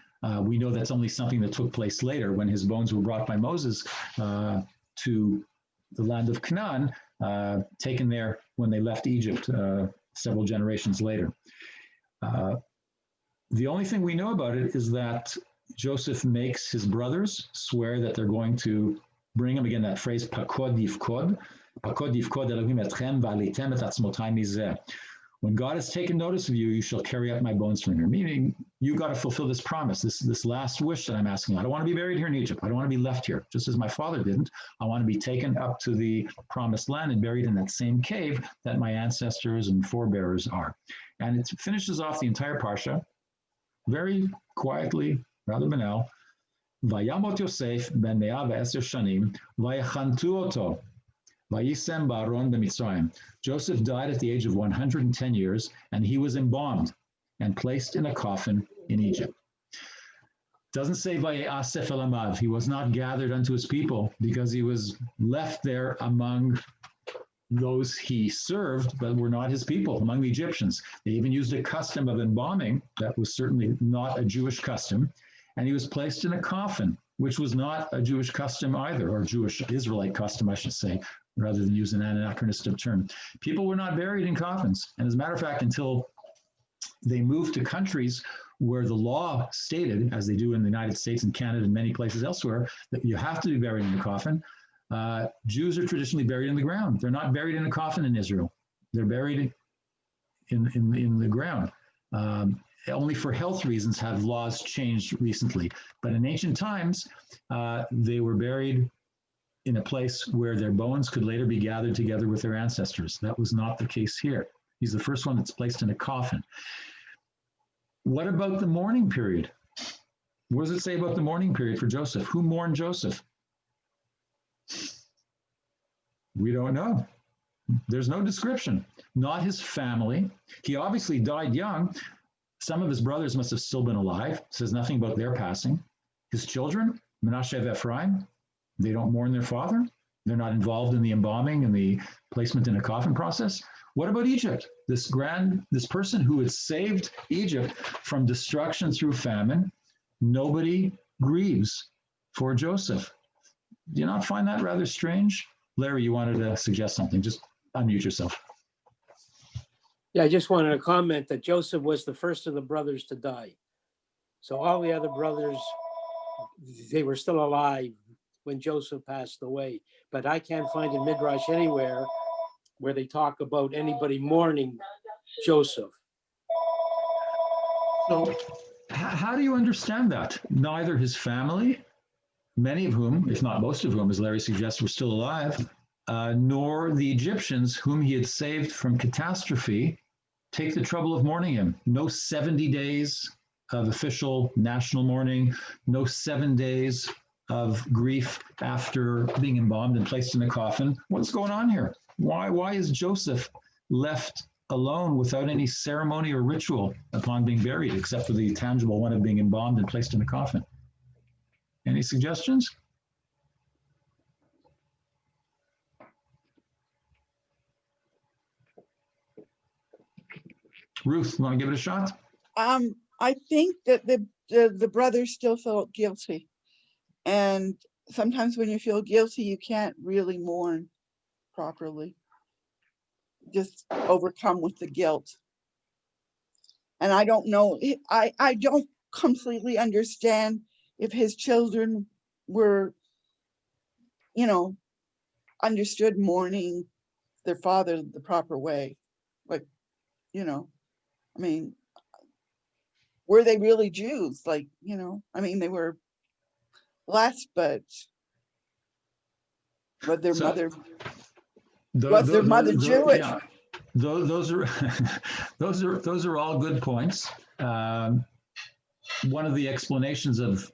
We know that's only something that took place later when his bones were brought by Moses to the land of Canaan, taken there when they left Egypt several generations later. The only thing we know about it is that Joseph makes his brothers swear that they're going to bring him, again, that phrase, pakod yifkod, pakod yifkod Elohim etchem v'alitem et atzmotai mizeh. When God has taken notice of you, you shall carry up my bones from here. Meaning, you got to fulfill this promise, this last wish that I'm asking. I don't want to be buried here in Egypt. I don't want to be left here, just as my father didn't. I want to be taken up to the promised land and buried in that same cave that my ancestors and forebears are. And it finishes off the entire Parsha very quietly, rather banal. Vayamot Yosef ben 110 shanim, vayachantu oto. Joseph died at the age of 110 years, and he was embalmed and placed in a coffin in Egypt. Doesn't say Vayasef el amav. He was not gathered unto his people because he was left there among those he served, but were not his people, among the Egyptians. They even used a custom of embalming that was certainly not a Jewish custom, and he was placed in a coffin, which was not a Jewish custom either, or Jewish Israelite custom, I should say, rather than use an anachronistic term. People were not buried in coffins. And as a matter of fact, until they moved to countries where the law stated, as they do in the United States and Canada and many places elsewhere, that you have to be buried in a coffin, Jews are traditionally buried in the ground. They're not buried in a coffin in Israel. They're buried in the ground. Only for health reasons have laws changed recently. But in ancient times, they were buried in a place where their bones could later be gathered together with their ancestors. That was not the case here. He's the first one that's placed in a coffin. What about the mourning period? What does it say about the mourning period for Joseph? Who mourned Joseph? We don't know. There's no description. Not his family. He obviously died young. Some of his brothers must have still been alive. It says nothing about their passing. His children, Menashe and Ephraim, they don't mourn their father. They're not involved in the embalming and the placement in a coffin process. What about Egypt? This person who had saved Egypt from destruction through famine, nobody grieves for Joseph. Do you not find that rather strange? Larry, you wanted to suggest something. Just unmute yourself. Yeah, I just wanted to comment that Joseph was the first of the brothers to die. So all the other brothers, they were still alive when Joseph passed away. But I can't find in Midrash anywhere where they talk about anybody mourning Joseph. So how do you understand that? Neither his family, many of whom, if not most of whom, as Larry suggests, were still alive, nor the Egyptians whom he had saved from catastrophe take the trouble of mourning him. No 70 days of official national mourning, no 7 days of grief after being embalmed and placed in a coffin. What's going on here? Why is Joseph left alone without any ceremony or ritual upon being buried, except for the tangible one of being embalmed and placed in a coffin? Any suggestions? Ruth, you want to give it a shot? I think that the brothers still felt guilty. And sometimes when you feel guilty, you can't really mourn properly. Just overcome with the guilt. And I don't know, I don't completely understand if his children were, understood mourning their father the proper way. Like, I mean, were they really Jews? Like, they were less, but was their So, mother Jewish? Yeah, those are those are all good points. One of the explanations of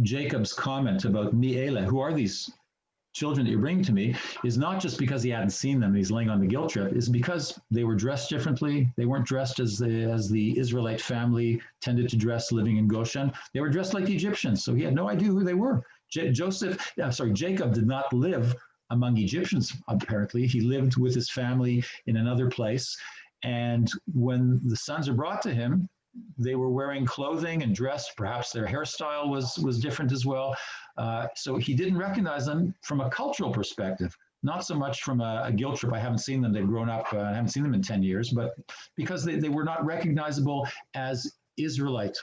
Jacob's comment about Mi'ela, who are these children that you're bringing to me, is not just because he hadn't seen them, he's laying on the guilt trip, is because they were dressed differently. They weren't dressed as the Israelite family tended to dress living in Goshen. They were dressed like Egyptians, so he had no idea who they were. Jacob did not live among Egyptians, apparently. He lived with his family in another place. And when the sons are brought to him, they were wearing clothing and dress. Perhaps their hairstyle was different as well. So he didn't recognize them from a cultural perspective, not so much from a guilt trip. I haven't seen them. They've grown up. I haven't seen them in 10 years, but because they were not recognizable as Israelite,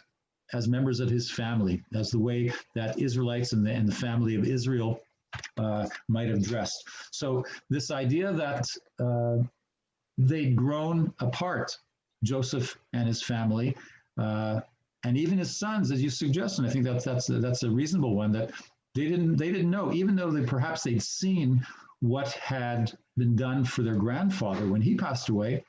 as members of his family, as the way that Israelites and the family of Israel might have dressed. So this idea that they'd grown apart, Joseph and his family, and even his sons, as you suggest, and I think that's a reasonable one, that they didn't know, even though perhaps they'd seen what had been done for their grandfather when he passed away.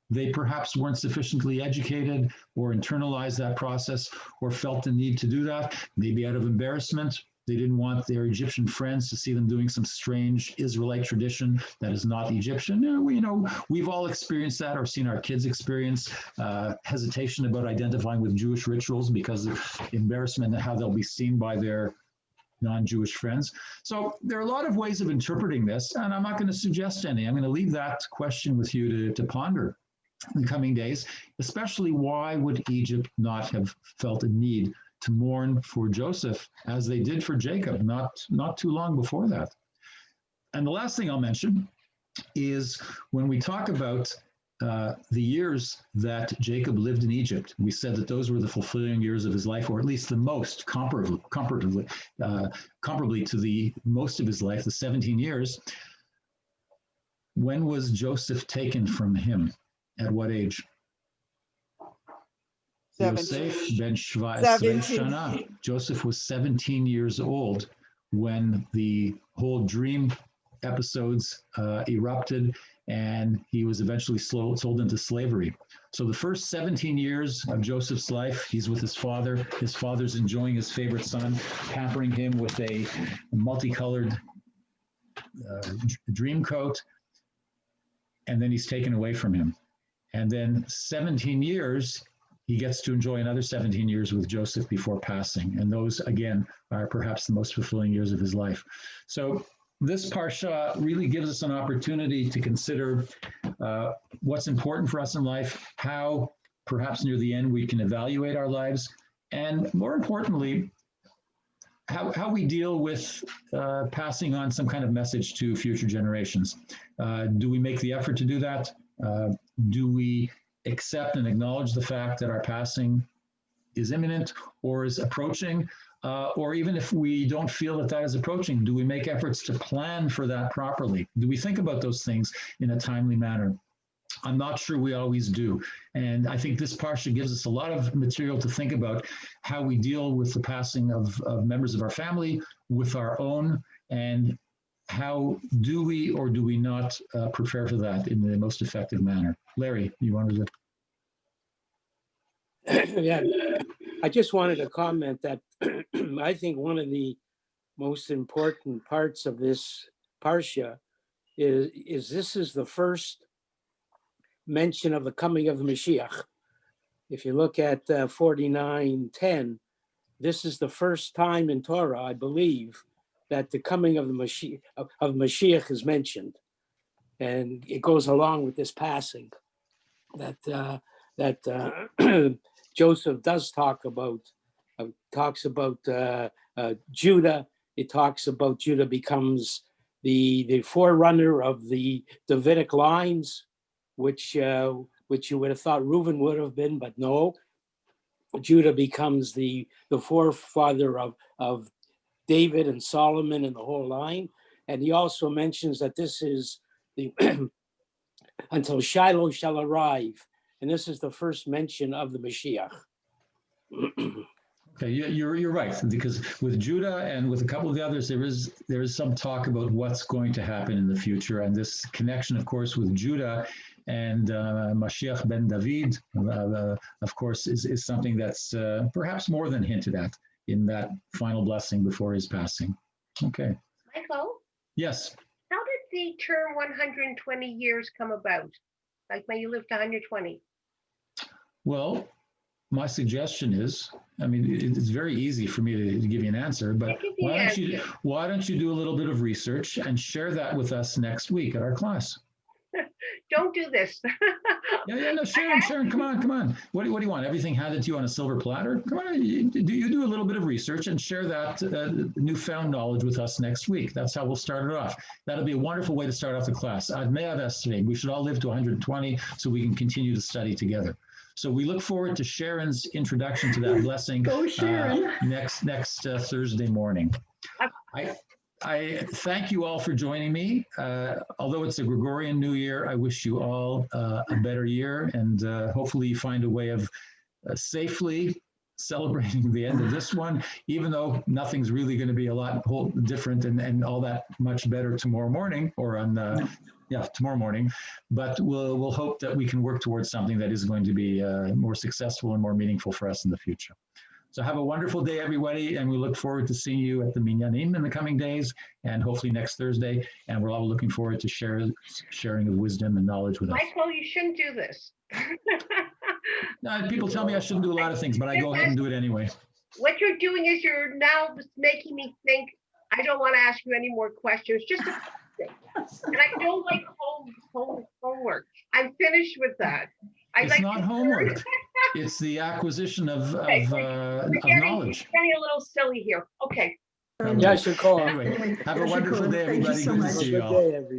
They perhaps weren't sufficiently educated or internalized that process or felt the need to do that, maybe out of embarrassment. They didn't want their Egyptian friends to see them doing some strange Israelite tradition that is not Egyptian. We've all experienced that or seen our kids experience hesitation about identifying with Jewish rituals because of embarrassment and how they'll be seen by their non-Jewish friends. So there are a lot of ways of interpreting this, and I'm not going to suggest any. I'm going to leave that question with you to ponder in the coming days, especially why would Egypt not have felt a need to mourn for Joseph as they did for Jacob not too long before that. And the last thing I'll mention is when we talk about the years that Jacob lived in Egypt, we said that those were the fulfilling years of his life, or at least the most comparably to the most of his life, the 17 years. When was Joseph taken from him? At what age? Yosef ben Shana. Joseph was 17 years old when the whole dream episodes erupted, and he was eventually sold into slavery. So the first 17 years of Joseph's life, he's with his father. His father's enjoying his favorite son, pampering him with a multicolored dream coat, and then he's taken away from him. And then 17 years, he gets to enjoy another 17 years with Joseph before passing. And those, again, are perhaps the most fulfilling years of his life. So this Parashah really gives us an opportunity to consider what's important for us in life, how perhaps near the end we can evaluate our lives, and more importantly, how we deal with passing on some kind of message to future generations. Do we make the effort to do that? Do we accept and acknowledge the fact that our passing is imminent or is approaching? Or even if we don't feel that is approaching, do we make efforts to plan for that properly? Do we think about those things in a timely manner? I'm not sure we always do. And I think this Parsha gives us a lot of material to think about how we deal with the passing of members of our family, with our own, and how do we or do we not prepare for that in the most effective manner? Larry, you wanted to? Yeah, I just wanted to comment that I think one of the most important parts of this Parsha is this is the first mention of the coming of the Mashiach. If you look at 49:10, this is the first time in Torah, I believe, that the coming of the Mashiach is mentioned, and it goes along with this passing that Joseph does talk about, Judah. It talks about Judah becomes the forerunner of the Davidic lines, which you would have thought Reuben would have been, but no. Judah becomes the forefather of David and Solomon and the whole line. And he also mentions that this is the until Shiloh shall arrive. And this is the first mention of the Mashiach. Okay, you're right, because with Judah and with a couple of the others, there is some talk about what's going to happen in the future, and this connection, of course, with Judah and Mashiach ben David, of course, is something that's perhaps more than hinted at in that final blessing before his passing. Okay. Michael, Yes. how did the term 120 years come about? Like, may you live to 120? Well, my suggestion is, I mean, it's very easy for me to give you an answer, but why don't you do a little bit of research and share that with us next week at our class? Don't do this. No, Sharon, come on. What do you want? Everything handed to you on a silver platter? Come on, you do a little bit of research and share that newfound knowledge with us next week. That's how we'll start it off. That'll be a wonderful way to start off the class. We should all live to 120 so we can continue to study together. So we look forward to Sharon's introduction to that blessing next Thursday morning. I thank you all for joining me. Although it's a Gregorian New Year, I wish you all a better year, and hopefully you find a way of safely celebrating the end of this one, even though nothing's really going to be a lot different and all that much better tomorrow morning or on tomorrow morning. But we'll hope that we can work towards something that is going to be more successful and more meaningful for us in the future. So have a wonderful day, everybody, and we look forward to seeing you at the Minyanim in the coming days, and hopefully next Thursday. And we're all looking forward to sharing of wisdom and knowledge with us. Michael, you shouldn't do this. No, people tell me I shouldn't do a lot of things, but I go ahead and do it anyway. What you're doing is you're now making me think I don't want to ask you any more questions. Just a thing. And I don't like homework. I'm finished with that. It's not homework. It's the acquisition of knowledge. Getting a little silly here. Okay. Yeah, I should call. Anyway, have a wonderful day, everybody. Good to see you all. Good day, everybody.